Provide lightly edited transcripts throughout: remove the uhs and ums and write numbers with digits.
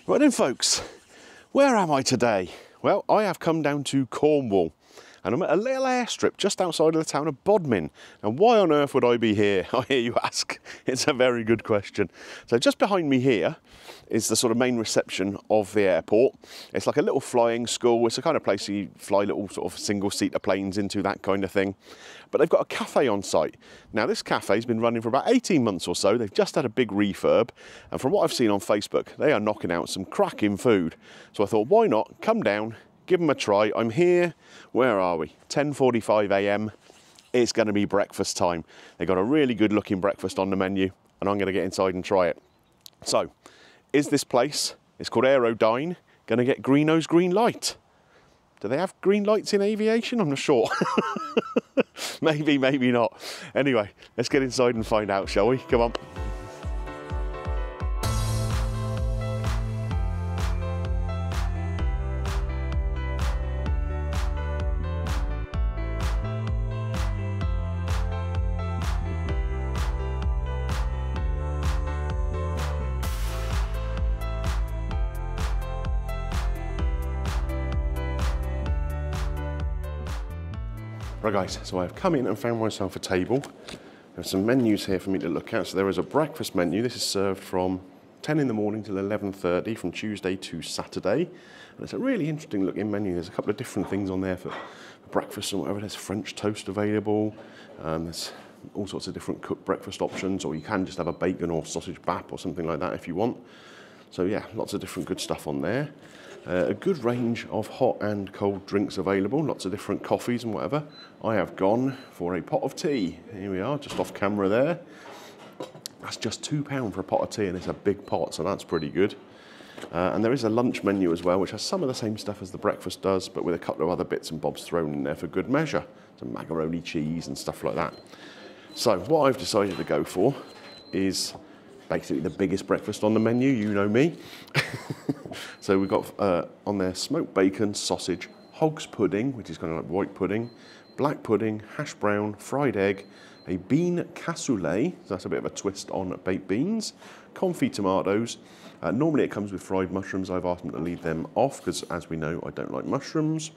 Right then folks, where am I today? Well, I have come down to Cornwall and I'm at a little airstrip just outside of the town of Bodmin. And why on earth would I be here, I hear you ask? It's a very good question. So just behind me here is the sort of main reception of the airport. It's like a little flying school. It's the kind of place you fly little sort of single-seater planes into, that kind of thing. But they've got a cafe on site. Now this cafe's been running for about 18 months or so. They've just had a big refurb. And from what I've seen on Facebook, they are knocking out some cracking food. So I thought, why not come down, give them a try. I'm here, where are we? 10:45 a.m. It's going to be breakfast time. They've got a really good looking breakfast on the menu and I'm going to get inside and try it. So, is this place, it's called Aerodine, going to get Greeno's green light? Do they have green lights in aviation? I'm not sure. Maybe, maybe not. Anyway, let's get inside and find out, shall we? Come on. Right guys, so I've come in and found myself a table. There's some menus here for me to look at. So there is a breakfast menu. This is served from 10 in the morning till 11:30 from Tuesday to Saturday. And it's a really interesting looking menu. There's a couple of different things on there for breakfast and whatever. There's French toast available. There's all sorts of different cooked breakfast options, or you can just have a bacon or sausage bap or something like that if you want. So yeah, lots of different good stuff on there. A good range of hot and cold drinks available, lots of different coffees and whatever. I have gone for a pot of tea. Here we are, just off camera there. That's just £2 for a pot of tea, and it's a big pot, so that's pretty good. And there is a lunch menu as well, which has some of the same stuff as the breakfast does, but with a couple of other bits and bobs thrown in there for good measure. Some macaroni cheese and stuff like that. So what I've decided to go for is basically the biggest breakfast on the menu, you know me. So we've got on there smoked bacon, sausage, hog's pudding, which is kind of like white pudding, black pudding, hash brown, fried egg, a bean cassoulet, so that's a bit of a twist on baked beans, confit tomatoes. Normally it comes with fried mushrooms. I've asked them to leave them off because, as we know, I don't like mushrooms.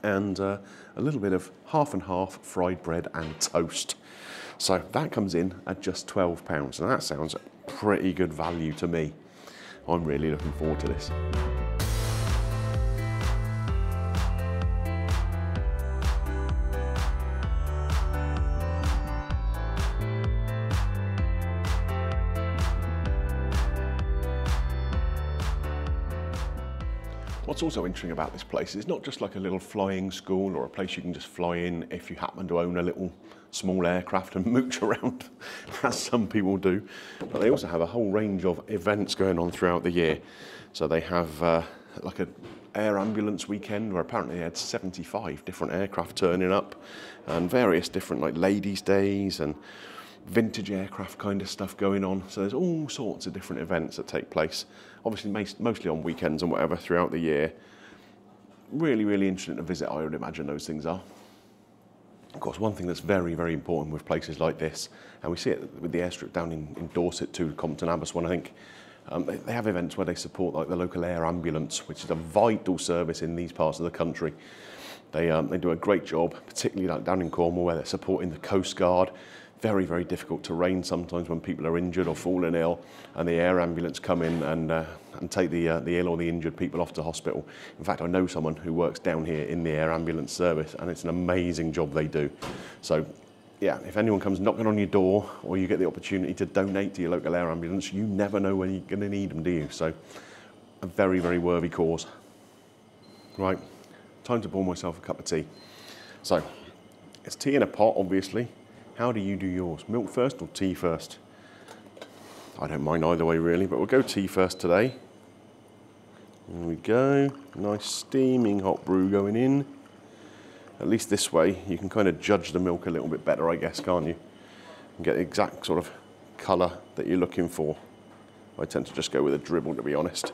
And a little bit of half and half fried bread and toast. So that comes in at just £12, and that sounds pretty good value to me. I'm really looking forward to this. What's also interesting about this place is it's not just like a little flying school or a place you can just fly in if you happen to own a little small aircraft and mooch around, as some people do. But they also have a whole range of events going on throughout the year. So they have like an air ambulance weekend where apparently they had 75 different aircraft turning up, and various different like ladies' days and vintage aircraft kind of stuff going on. So there's all sorts of different events that take place, obviously mostly on weekends and whatever throughout the year. Really, really interesting to visit, I would imagine those things are. Of course, one thing that's very, very important with places like this, and we see it with the airstrip down in Dorset too, Compton Abbas one, I think, they have events where they support like the local air ambulance, which is a vital service in these parts of the country. They do a great job, particularly like down in Cornwall, where they're supporting the Coast Guard. Very, very difficult terrain sometimes when people are injured or fallen ill, and the air ambulance come in and take the ill or the injured people off to hospital. In fact, I know someone who works down here in the air ambulance service, and it's an amazing job they do. So, yeah, if anyone comes knocking on your door, or you get the opportunity to donate to your local air ambulance, you never know when you're going to need them, do you? So, a very, very worthy cause. Right, time to pour myself a cup of tea. So, it's tea in a pot, obviously. How do you do yours? Milk first or tea first? I don't mind either way really, but we'll go tea first today. There we go. Nice steaming hot brew going in. At least this way you can kind of judge the milk a little bit better, I guess, can't you? And get the exact sort of colour that you're looking for. I tend to just go with a dribble, to be honest.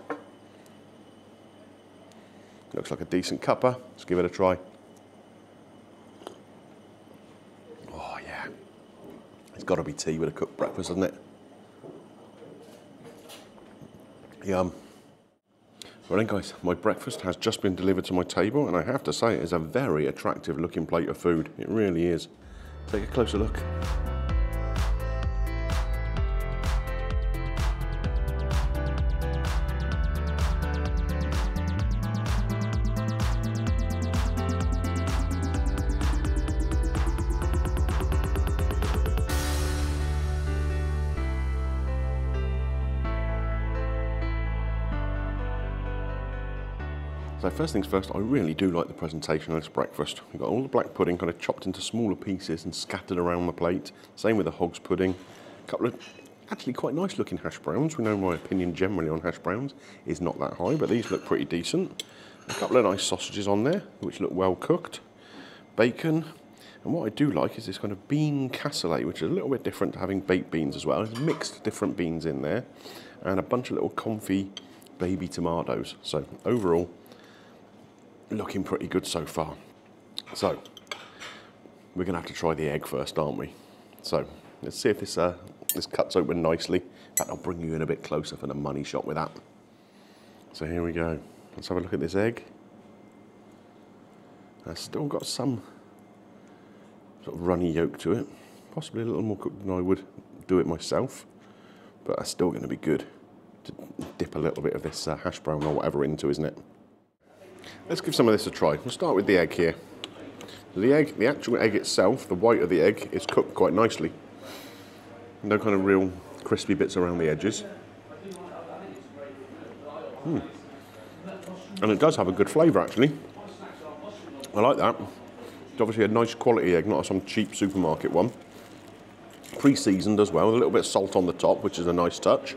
Looks like a decent cuppa. Let's give it a try. It's got to be tea with a cooked breakfast, hasn't it? Yum. Well then guys, my breakfast has just been delivered to my table, and I have to say it is a very attractive looking plate of food. It really is. Take a closer look. So first things first, I really do like the presentation of this breakfast. We've got all the black pudding kind of chopped into smaller pieces and scattered around the plate. Same with the hog's pudding. A couple of actually quite nice looking hash browns. We know my opinion generally on hash browns is not that high, but these look pretty decent. A couple of nice sausages on there, which look well cooked. Bacon. And what I do like is this kind of bean cassoulet, which is a little bit different to having baked beans as well. There's mixed different beans in there. And a bunch of little comfy baby tomatoes. So overall, looking pretty good so far. So we're gonna have to try the egg first, aren't we? So let's see if this cuts open nicely. In fact, I'll bring you in a bit closer for the money shot with that. So here we go. Let's have a look at this egg. It's still got some sort of runny yolk to it. Possibly a little more cooked than I would do it myself, but that's still gonna be good to dip a little bit of this hash brown or whatever into, isn't it? Let's give some of this a try. We'll start with the egg here. The actual egg itself, the white of the egg, is cooked quite nicely. No kind of real crispy bits around the edges. And it does have a good flavour actually. I like that. It's obviously a nice quality egg, not some cheap supermarket one. Pre-seasoned as well, with a little bit of salt on the top, which is a nice touch.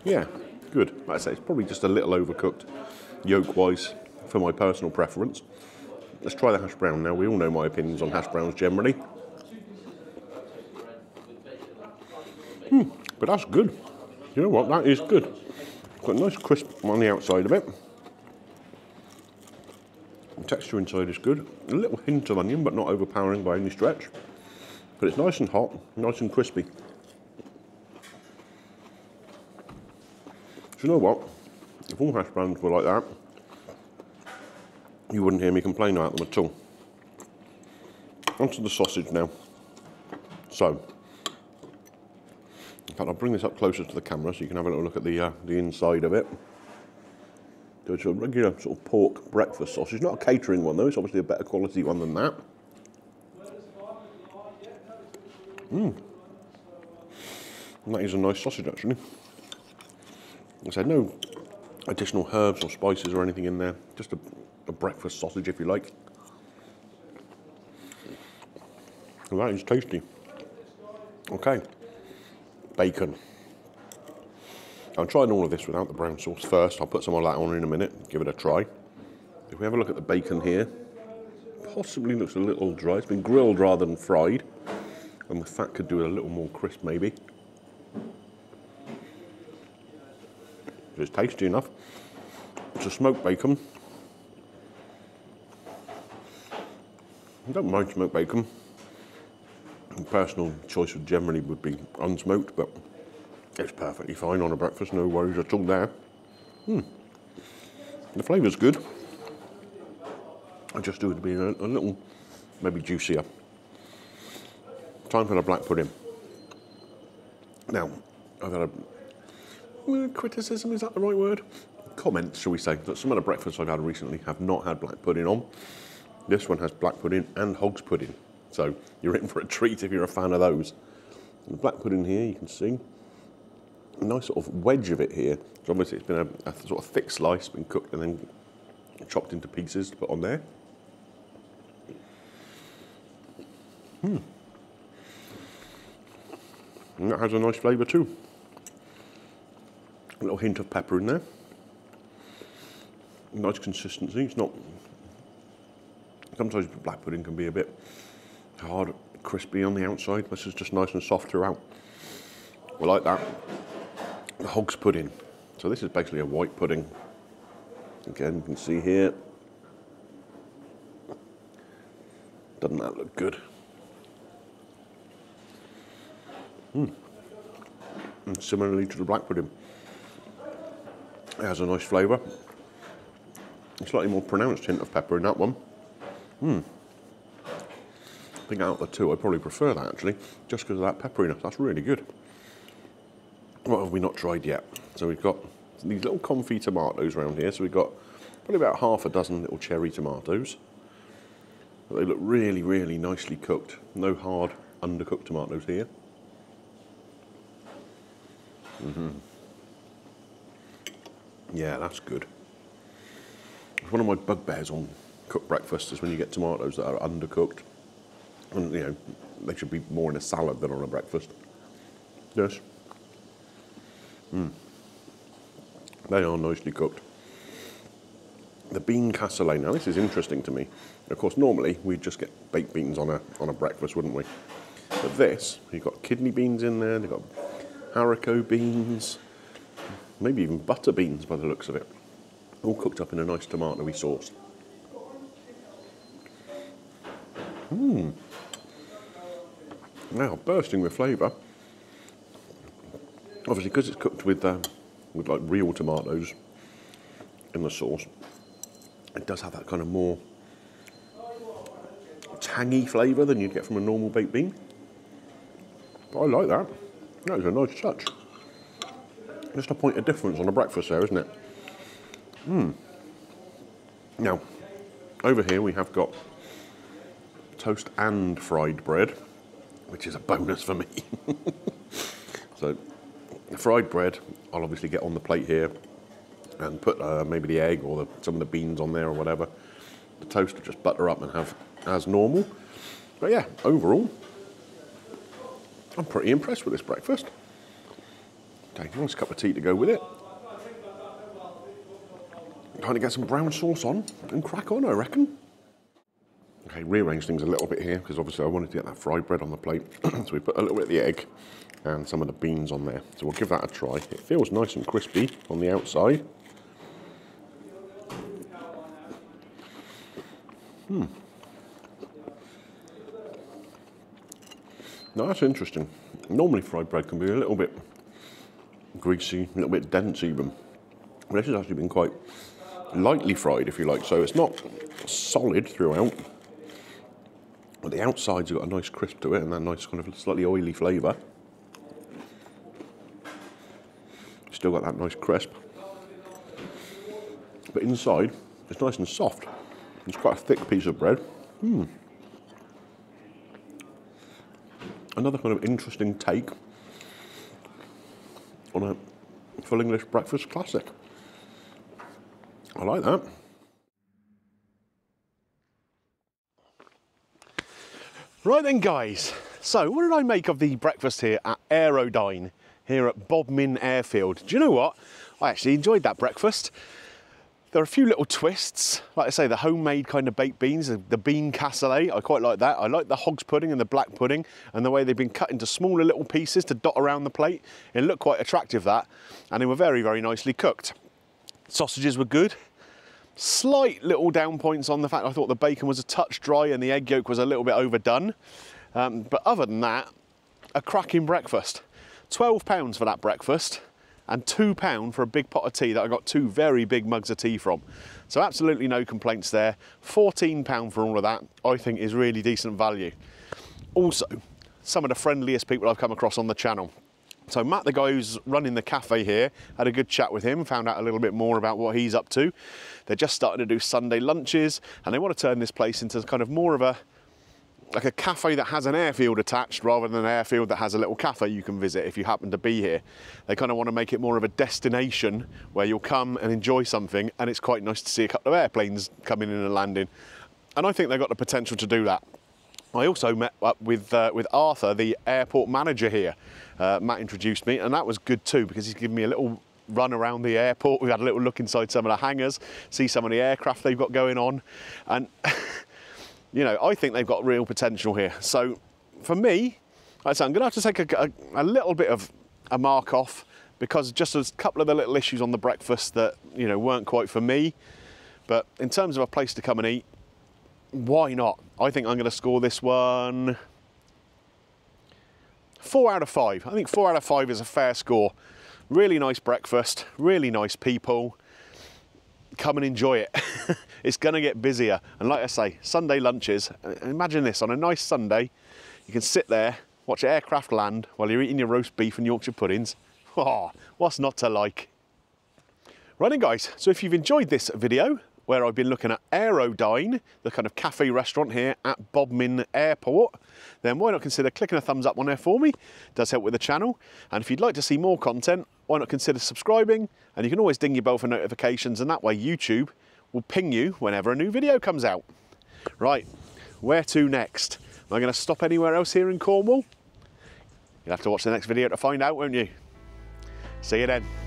Yeah, good. Like I say, it's probably just a little overcooked yolk-wise for my personal preference. Let's try the hash brown now. We all know my opinions on hash browns generally. But that's good. You know what, that is good. Got a nice crisp on the outside of it. The texture inside is good. A little hint of onion, but not overpowering by any stretch. But it's nice and hot, nice and crispy. So you know what? If all hash browns were like that, you wouldn't hear me complain about them at all. Onto the sausage now. So, in fact, I'll bring this up closer to the camera so you can have a little look at the inside of it. So it's a regular sort of pork breakfast sausage, not a catering one though, it's obviously a better quality one than that. And that is a nice sausage actually. I said no additional herbs or spices or anything in there, just a breakfast sausage if you like. Well, that is tasty. Okay, bacon. I'm trying all of this without the brown sauce first. I'll put some of that on in a minute, give it a try. If we have a look at the bacon here, possibly looks a little dry. It's been grilled rather than fried, and the fat could do it a little more crisp maybe. It's tasty enough. It's a smoked bacon. I don't mind smoked bacon. Personal choice generally would be unsmoked, but it's perfectly fine on a breakfast, no worries at all there. The flavour's good. I just do it to be a little, maybe juicier. Time for the black pudding. Now, I've had a criticism, is that the right word? Comments, shall we say, that some of the breakfasts I've had recently have not had black pudding on. This one has black pudding and hog's pudding. So you're in for a treat if you're a fan of those. The black pudding here, you can see a nice sort of wedge of it here. So obviously it's been a sort of thick slice, been cooked and then chopped into pieces to put on there. And that has a nice flavour too. A little hint of pepper in there. Nice consistency. It's not. Sometimes black pudding can be a bit hard, crispy on the outside. This is just nice and soft throughout. We like that. The hog's pudding. So this is basically a white pudding. Again, you can see here. Doesn't that look good? And similarly to the black pudding. It has a nice flavour. A slightly more pronounced hint of pepper in that one. I think out of the two, I probably prefer that actually, just because of that pepperiness. That's really good. What have we not tried yet? So we've got these little confit tomatoes around here. So we've got probably about half a dozen little cherry tomatoes. But they look really, really nicely cooked. No hard, undercooked tomatoes here. Yeah, that's good. It's one of my bugbears on cooked breakfast is when you get tomatoes that are undercooked. And, you know, they should be more in a salad than on a breakfast. Yes. They are nicely cooked. The bean cassoulet, now this is interesting to me. Of course, normally we'd just get baked beans on a breakfast, wouldn't we? But this, you've got kidney beans in there, they've got haricot beans, maybe even butter beans by the looks of it. All cooked up in a nice tomatoey sauce. Now, bursting with flavour. Obviously, because it's cooked with like real tomatoes in the sauce, it does have that kind of more tangy flavour than you'd get from a normal baked bean. But I like that. That is a nice touch. Just a point of difference on a breakfast there, isn't it? Now, over here we have got toast and fried bread, which is a bonus for me. So, fried bread, I'll obviously get on the plate here and put maybe the egg or some of the beans on there or whatever. The toast will just butter up and have as normal. But yeah, overall, I'm pretty impressed with this breakfast. Take a nice cup of tea to go with it. Time to get some brown sauce on and crack on, I reckon. Okay, rearrange things a little bit here because obviously I wanted to get that fried bread on the plate. So we put a little bit of the egg and some of the beans on there. So we'll give that a try. It feels nice and crispy on the outside. Now that's interesting. Normally fried bread can be a little bit greasy, a little bit dense even. But this has actually been quite lightly fried, if you like, so it's not solid throughout. But the outside's got a nice crisp to it and that nice kind of slightly oily flavour. Still got that nice crisp. But inside, it's nice and soft. It's quite a thick piece of bread. Another kind of interesting take on a full English breakfast classic. I like that. Right then guys, so what did I make of the breakfast here at Aerodine, here at Bodmin Airfield? Do you know what? I actually enjoyed that breakfast. There are a few little twists, like I say, the homemade kind of baked beans, the bean cassoulet, I quite like that. I like the hog's pudding and the black pudding and the way they've been cut into smaller little pieces to dot around the plate. It looked quite attractive, that, and they were very, very nicely cooked. Sausages were good. Slight little down points on the fact I thought the bacon was a touch dry and the egg yolk was a little bit overdone. But other than that, a cracking breakfast. £12 for that breakfast and £2 for a big pot of tea that I got 2 very big mugs of tea from. So absolutely no complaints there. £14 for all of that, I think is really decent value. Also, some of the friendliest people I've come across on the channel. So Matt, the guy who's running the cafe here, had a good chat with him, found out a little bit more about what he's up to. They're just starting to do Sunday lunches and they want to turn this place into kind of more of a cafe that has an airfield attached rather than an airfield that has a little cafe you can visit if you happen to be here. They kind of want to make it more of a destination where you'll come and enjoy something, and it's quite nice to see a couple of airplanes coming in and landing. And I think they've got the potential to do that. I also met up with Arthur, the airport manager here. Matt introduced me, and that was good too because he's given me a little run around the airport. We had a little look inside some of the hangars, see some of the aircraft they've got going on, and you know, I think they've got real potential here. So for me, I'm going to have to take a little bit of a mark off because just a couple of the little issues on the breakfast that, you know, weren't quite for me. But in terms of a place to come and eat, why not? I think I'm going to score this one 4 out of 5. I think 4 out of 5 is a fair score. Really nice breakfast, really nice people. come and enjoy it. It's gonna get busier. And like I say, Sunday lunches, imagine this, on a nice Sunday, you can sit there, watch aircraft land while you're eating your roast beef and Yorkshire puddings. Oh, what's not to like? Right then guys, so if you've enjoyed this video, where I've been looking at Aerodine, the kind of cafe restaurant here at Bodmin Airport, then why not consider clicking a thumbs up on there for me? It does help with the channel. And if you'd like to see more content, why not consider subscribing? And you can always ding your bell for notifications, and that way YouTube will ping you whenever a new video comes out. Right, where to next? Am I going to stop anywhere else here in Cornwall? You'll have to watch the next video to find out, won't you? See you then.